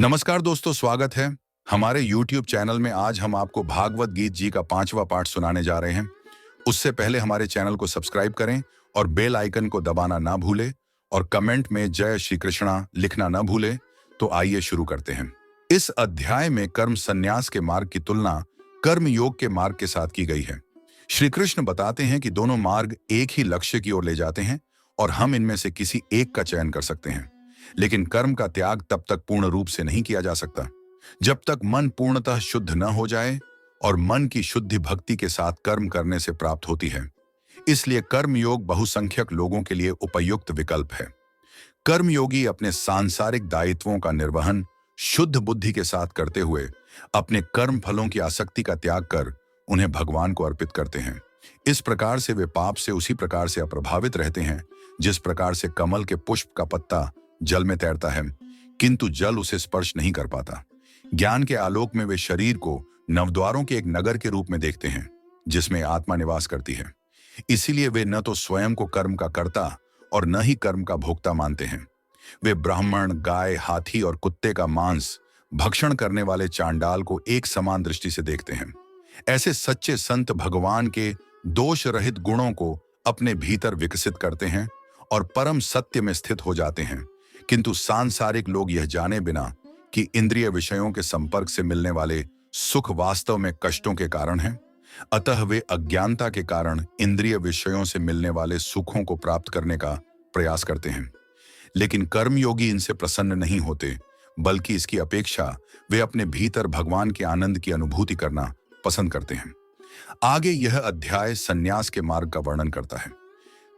नमस्कार दोस्तों, स्वागत है हमारे YouTube चैनल में। आज हम आपको भागवत गीत जी का 5वां पाठ सुनाने जा रहे हैं। उससे पहले हमारे चैनल को सब्सक्राइब करें और बेल आइकन को दबाना ना भूलें और कमेंट में जय श्री कृष्णा लिखना ना भूलें। तो आइए शुरू करते हैं। इस अध्याय में कर्म संन्यास के मार्ग की तुलना कर्म योग के मार्ग के साथ की गई है। श्री कृष्ण बताते हैं कि दोनों मार्ग एक ही लक्ष्य की ओर ले जाते हैं और हम इनमें से किसी एक का चयन कर सकते हैं। लेकिन कर्म का त्याग तब तक पूर्ण रूप से नहीं किया जा सकता जब तक मन पूर्णतः शुद्ध न हो जाए, और मन की शुद्धि भक्ति के साथ कर्म करने से प्राप्त होती है। इसलिए कर्म योग बहुसंख्यक लोगों के लिए उपयुक्त विकल्प है। कर्मयोगी अपने सांसारिक दायित्वों का निर्वहन शुद्ध बुद्धि के साथ करते हुए अपने कर्म फलों की आसक्ति का त्याग कर उन्हें भगवान को अर्पित करते हैं। इस प्रकार से वे पाप से उसी प्रकार से अप्रभावित रहते हैं जिस प्रकार से कमल के पुष्प का पत्ता जल में तैरता है किंतु जल उसे स्पर्श नहीं कर पाता। ज्ञान के आलोक में वे शरीर को नवद्वारों के एक नगर के रूप में देखते हैं जिसमें आत्मा निवास करती है। इसीलिए वे न तो स्वयं को कर्म का कर्ता और न ही कर्म का भोक्ता मानते हैं। वे ब्राह्मण, गाय, हाथी और कुत्ते का मांस भक्षण करने वाले चांडाल को एक समान दृष्टि से देखते हैं। ऐसे सच्चे संत भगवान के दोष रहित गुणों को अपने भीतर विकसित करते हैं और परम सत्य में स्थित हो जाते हैं। किंतु सांसारिक लोग यह जाने बिना कि इंद्रिय विषयों के संपर्क से मिलने वाले सुख वास्तव में कष्टों के कारण हैं, अतः वे अज्ञानता के कारण इंद्रिय विषयों से मिलने वाले सुखों को प्राप्त करने का प्रयास करते हैं। लेकिन कर्मयोगी इनसे प्रसन्न नहीं होते, बल्कि इसकी अपेक्षा वे अपने भीतर भगवान के आनंद की अनुभूति करना पसंद करते हैं। आगे यह अध्याय संन्यास के मार्ग का वर्णन करता है।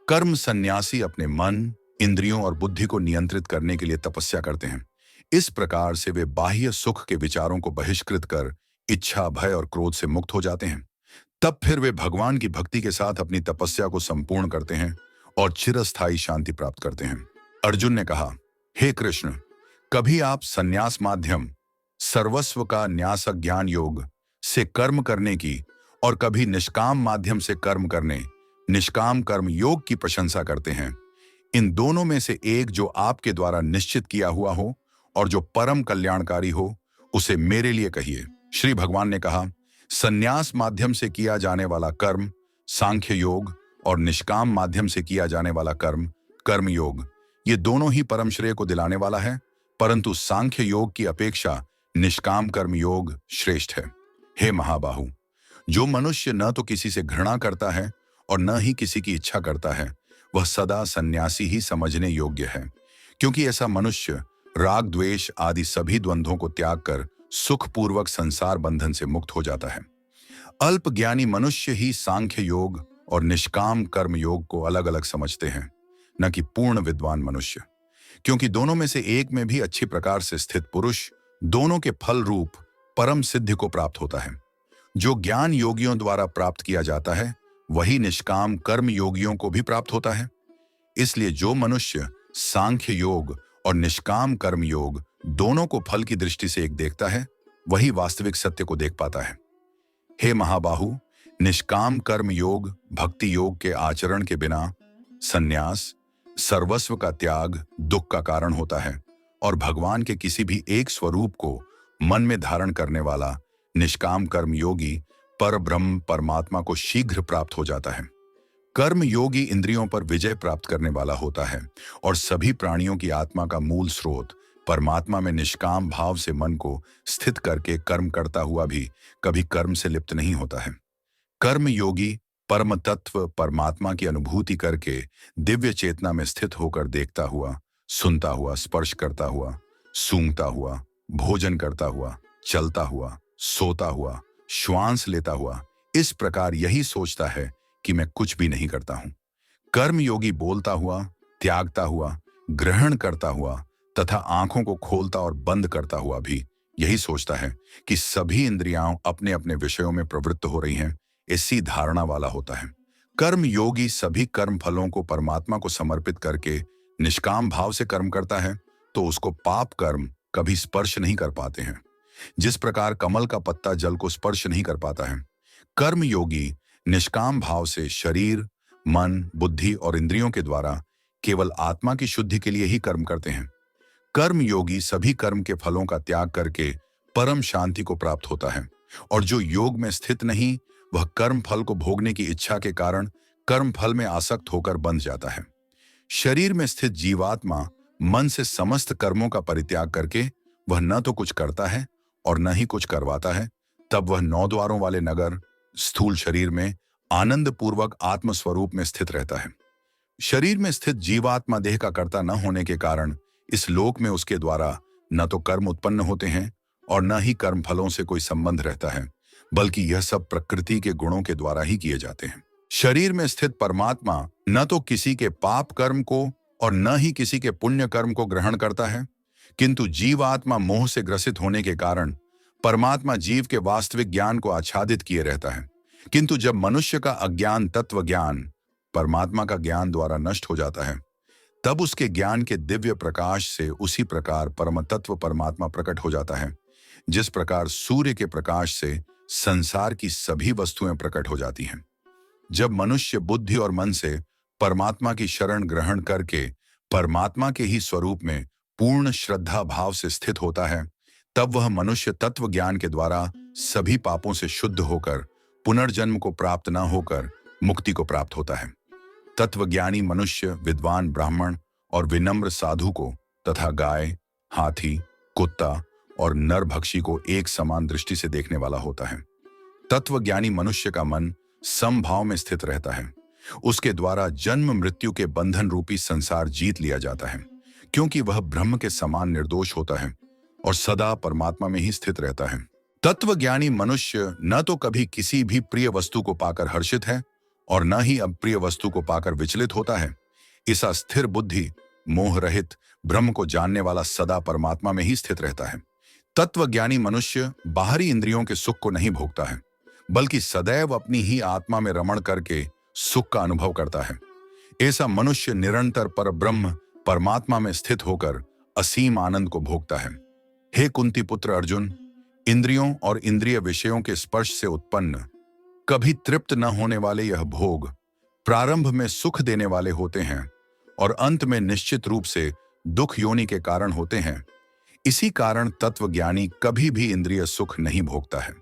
कर्म संन्यासी अपने मन, इंद्रियों और बुद्धि को नियंत्रित करने के लिए तपस्या करते हैं। इस प्रकार से वे बाह्य सुख के विचारों को बहिष्कृत कर इच्छा, भय और क्रोध से मुक्त हो जाते हैं। तब फिर वे भगवान की भक्ति के साथ अपनी तपस्या को संपूर्ण करते हैं और चिरस्थायी शांति प्राप्त करते हैं। अर्जुन ने कहा, हे कृष्ण, कभी आप संन्यास माध्यम सर्वस्व का न्यास ज्ञान योग से कर्म करने की और कभी निष्काम माध्यम से कर्म करने निष्काम कर्म योग की प्रशंसा करते हैं। इन दोनों में से एक जो आपके द्वारा निश्चित किया हुआ हो और जो परम कल्याणकारी हो, उसे मेरे लिए कहिए। श्री भगवान ने कहा, संन्यास माध्यम से किया जाने वाला कर्म सांख्य योग और निष्काम माध्यम से किया जाने वाला कर्म कर्म योग, ये दोनों ही परम श्रेय को दिलाने वाला है, परंतु सांख्य योग की अपेक्षा निष्काम कर्म योग श्रेष्ठ है। हे महाबाहु, जो मनुष्य न तो किसी से घृणा करता है और न ही किसी की इच्छा करता है, वह सदा सन्यासी ही समझने योग्य है, क्योंकि ऐसा मनुष्य राग, द्वेष आदि सभी द्वंद्वों को त्याग कर सुखपूर्वक संसार बंधन से मुक्त हो जाता है। अल्प ज्ञानी मनुष्य ही सांख्य योग और निष्काम कर्म योग को अलग अलग समझते हैं, न कि पूर्ण विद्वान मनुष्य, क्योंकि दोनों में से एक में भी अच्छी प्रकार से स्थित पुरुष दोनों के फल रूप परम सिद्धि को प्राप्त होता है। जो ज्ञान योगियों द्वारा प्राप्त किया जाता है वही निष्काम कर्म योगियों को भी प्राप्त होता है। इसलिए जो मनुष्य सांख्य योग और निष्काम कर्म योग दोनों को फल की दृष्टि से एक देखता है, वही वास्तविक सत्य को देख पाता है। हे महाबाहु, निष्काम कर्म योग भक्ति योग के आचरण के बिना संन्यास, सर्वस्व का त्याग दुख का कारण होता है, और भगवान के किसी भी एक स्वरूप को मन में धारण करने वाला निष्काम कर्म योगी पर ब्रह्म परमात्मा को शीघ्र प्राप्त हो जाता है। कर्म योगी इंद्रियों पर विजय प्राप्त करने वाला होता है और सभी प्राणियों की आत्मा का मूल स्रोत परमात्मा में निष्काम भाव से मन को स्थित करके कर्म करता हुआ भी कभी कर्म से लिप्त नहीं होता है। कर्म योगी परम तत्व परमात्मा की अनुभूति करके दिव्य चेतना में स्थित होकर देखता हुआ, सुनता हुआ, स्पर्श करता हुआ, सूंघता हुआ, भोजन करता हुआ, चलता हुआ, सोता हुआ, श्वास लेता हुआ, इस प्रकार यही सोचता है कि मैं कुछ भी नहीं करता हूं। कर्म योगी बोलता हुआ, त्यागता हुआ, ग्रहण करता हुआ तथा आंखों को खोलता और बंद करता हुआ भी यही सोचता है कि सभी इंद्रियां अपने अपने विषयों में प्रवृत्त हो रही हैं, इसी धारणा वाला होता है। कर्म योगी सभी कर्म फलों को परमात्मा को समर्पित करके निष्काम भाव से कर्म करता है तो उसको पाप कर्म कभी स्पर्श नहीं कर पाते हैं। जिस प्रकार कमल का पत्ता जल को स्पर्श नहीं कर पाता है, कर्म योगी निष्काम भाव से शरीर, मन, बुद्धि और इंद्रियों के द्वारा केवल आत्मा की शुद्धि के लिए ही कर्म करते हैं। कर्म योगी सभी कर्म के फलों का त्याग करके परम शांति को प्राप्त होता है, और जो योग में स्थित नहीं, वह कर्म फल को भोगने की इच्छा के कारण कर्म फल में आसक्त होकर बंध जाता है। शरीर में स्थित जीवात्मा मन से समस्त कर्मों का परित्याग करके वह न तो कुछ करता है और न ही कुछ करवाता है। तब वह 9 द्वारों वाले नगर स्थूल शरीर में आनंद पूर्वक आत्मस्वरूप में स्थित रहता है। शरीर में स्थित जीवात्मा देह का कर्ता न होने के कारण इस लोक में उसके द्वारा न तो कर्म उत्पन्न होते हैं और न ही कर्म फलों से कोई संबंध रहता है, बल्कि यह सब प्रकृति के गुणों के द्वारा ही किए जाते हैं। शरीर में स्थित परमात्मा न तो किसी के पाप कर्म को और न ही किसी के पुण्य कर्म को ग्रहण करता है, किंतु जीवात्मा मोह से ग्रसित होने के कारण परमात्मा जीव के वास्तविक ज्ञान को आच्छादित किए रहता है। किंतु जब मनुष्य का अज्ञान तत्व ज्ञान परमात्मा का ज्ञान द्वारा नष्ट हो जाता है, तब उसके ज्ञान के दिव्य प्रकाश से उसी प्रकार परम तत्व परमात्मा प्रकट हो जाता है, जिस प्रकार सूर्य के प्रकाश से संसार की सभी वस्तुएं प्रकट हो जाती हैं। जब मनुष्य बुद्धि और मन से परमात्मा की शरण ग्रहण करके परमात्मा के ही स्वरूप में पूर्ण श्रद्धा भाव से स्थित होता है, तब वह मनुष्य तत्व ज्ञान के द्वारा सभी पापों से शुद्ध होकर पुनर्जन्म को प्राप्त न होकर मुक्ति को प्राप्त होता है। तत्वज्ञानी मनुष्य विद्वान ब्राह्मण और विनम्र साधु को तथा गाय, हाथी, कुत्ता और नरभक्षी को एक समान दृष्टि से देखने वाला होता है। तत्वज्ञानी मनुष्य का मन समभाव में स्थित रहता है। उसके द्वारा जन्म मृत्यु के बंधन रूपी संसार जीत लिया जाता है, क्योंकि वह ब्रह्म के समान निर्दोष होता है और सदा परमात्मा में ही स्थित रहता है। तत्वज्ञानी मनुष्य न तो कभी किसी भी प्रिय वस्तु को पाकर हर्षित है और न ही अप्रिय वस्तु को पाकर विचलित होता है। ऐसा स्थिर बुद्धि मोह रहित ब्रह्म को जानने वाला सदा परमात्मा में ही स्थित रहता है। तत्वज्ञानी मनुष्य बाहरी इंद्रियों के सुख को नहीं भोगता है, बल्कि सदैव अपनी ही आत्मा में रमण करके सुख का अनुभव करता है। ऐसा मनुष्य निरंतर पर ब्रह्म परमात्मा में स्थित होकर असीम आनंद को भोगता है। हे कुंती पुत्र अर्जुन, इंद्रियों और इंद्रिय विषयों के स्पर्श से उत्पन्न कभी तृप्त न होने वाले यह भोग प्रारंभ में सुख देने वाले होते हैं और अंत में निश्चित रूप से दुख योनि के कारण होते हैं। इसी कारण तत्वज्ञानी कभी भी इंद्रिय सुख नहीं भोगता है।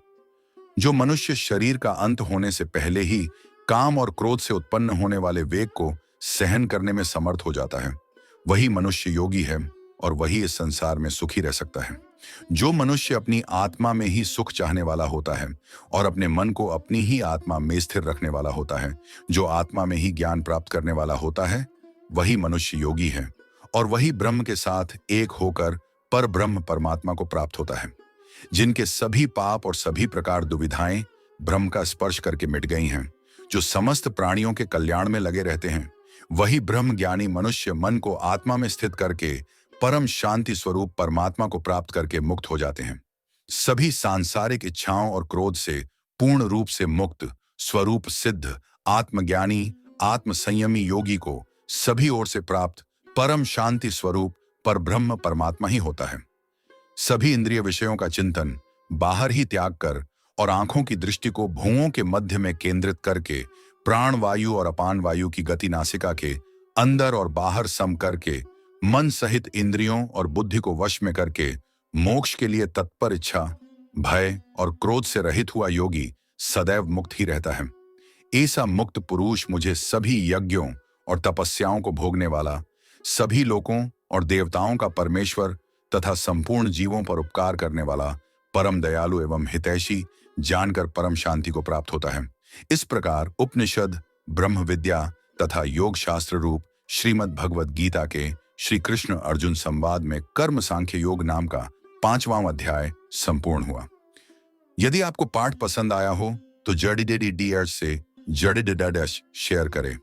जो मनुष्य शरीर का अंत होने से पहले ही काम और क्रोध से उत्पन्न होने वाले वेग को सहन करने में समर्थ हो जाता है, वही मनुष्य योगी है और वही इस संसार में सुखी रह सकता है। जो मनुष्य अपनी आत्मा में ही सुख चाहने वाला होता है और अपने मन को अपनी ही आत्मा में स्थिर रखने वाला होता है, जो आत्मा में ही ज्ञान प्राप्त करने वाला होता है, वही मनुष्य योगी है और वही ब्रह्म के साथ एक होकर पर ब्रह्म परमात्मा को प्राप्त होता है। जिनके सभी पाप और सभी प्रकार दुविधाएं ब्रह्म का स्पर्श करके मिट गई हैं, जो समस्त प्राणियों के कल्याण में लगे रहते हैं, वही ब्रह्म ज्ञानी मनुष्य मन को आत्मा में स्थित करके परम शांति स्वरूप परमात्मा को प्राप्त करके मुक्त हो जाते हैं। सभी सांसारिक इच्छाओं और क्रोध से पूर्ण रूप से मुक्त स्वरूप सिद्ध आत्मज्ञानी आत्म संयमी योगी को सभी ओर से प्राप्त परम शांति स्वरूप पर ब्रह्म परमात्मा ही होता है। सभी इंद्रिय विषयों का चिंतन बाहर ही त्याग कर और आंखों की दृष्टि को भुवों के मध्य में केंद्रित करके प्राण वायु और अपान वायु की गति नासिका के अंदर और बाहर सम करके मन सहित इंद्रियों और बुद्धि को वश में करके मोक्ष के लिए तत्पर इच्छा, भय और क्रोध से रहित हुआ योगी सदैव मुक्त ही रहता है। ऐसा मुक्त पुरुष मुझे सभी यज्ञों और तपस्याओं को भोगने वाला, सभी लोकों और देवताओं का परमेश्वर तथा संपूर्ण जीवों पर उपकार करने वाला परम दयालु एवं हितैषी जानकर परम शांति को प्राप्त होता है। इस प्रकार उपनिषद, ब्रह्म विद्या तथा योग शास्त्र रूप श्रीमद् भगवद गीता के श्री कृष्ण अर्जुन संवाद में कर्म सांख्य योग नाम का 5वां अध्याय संपूर्ण हुआ। यदि आपको पाठ पसंद आया हो तो जड़ी से जड़ी शेयर करें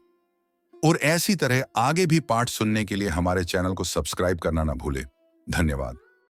और ऐसी तरह आगे भी पाठ सुनने के लिए हमारे चैनल को सब्सक्राइब करना ना भूलें। धन्यवाद।